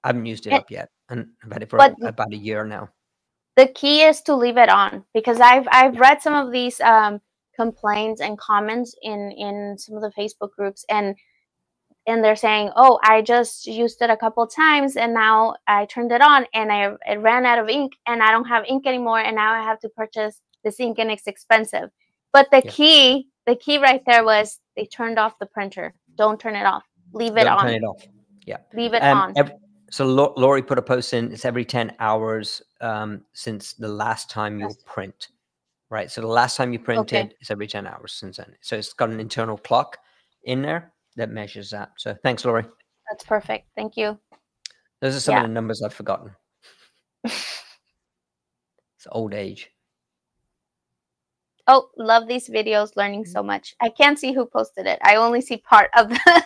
I haven't used it up yet, and I've had it for about a year now. The key is to leave it on, because I've read some of these complaints and comments in some of the Facebook groups, and they're saying, oh, I just used it a couple times and now I turned it on and it ran out of ink and I don't have ink anymore, and now I have to purchase this ink and it's expensive. But the key right there was they turned off the printer. Don't turn it off. Leave it on. Don't turn it off. Yeah. Leave it on. So Lori put a post in, it's every 10 hours since the last time you print, right? So the last time you printed is every 10 hours since then. So it's got an internal clock in there that measures that. So thanks, Lori. That's perfect. Thank you. Those are some of the numbers I've forgotten. It's old age. Oh, love these videos, learning so much. I can't see who posted it. I only see part of the...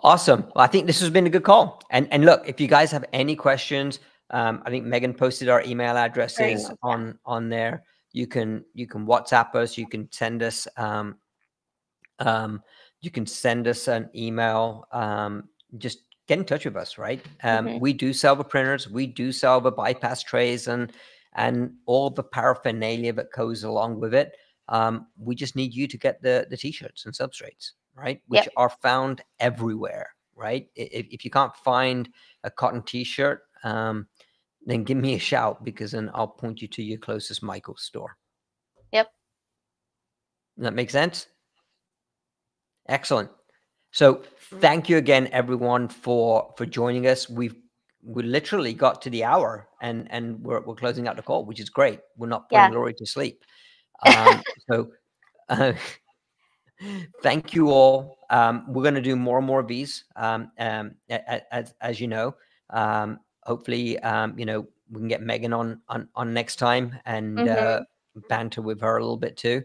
Awesome. Well, I think this has been a good call. And look, if you guys have any questions, I think Megan posted our email addresses on there. You can WhatsApp us. You can send us an email. Just get in touch with us, right? We do sell the printers. We do sell the bypass trays and all the paraphernalia that goes along with it. We just need you to get the t-shirts and substrates, right? Which are found everywhere, right? If you can't find a cotton t-shirt, then give me a shout, because then I'll point you to your closest Michael's store. Yep. Does that make sense? Excellent. So thank you again, everyone, for joining us. We literally got to the hour, and we're closing out the call, which is great. We're not putting Lori to sleep. Thank you all. We're going to do more and more of these, as you know. Hopefully, we can get Megan on next time and banter with her a little bit too.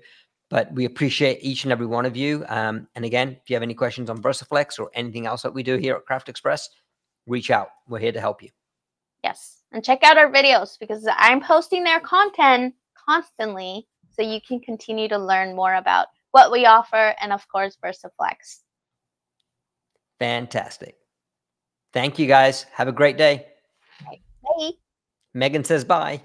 But we appreciate each and every one of you. And again, if you have any questions on VersiFlex or anything else that we do here at Craft Express, reach out. We're here to help you. Yes. And check out our videos, because I'm posting their content constantly, so you can continue to learn more about what we offer, and of course, VersiFlex. Fantastic. Thank you, guys. Have a great day. Bye. Megan says bye.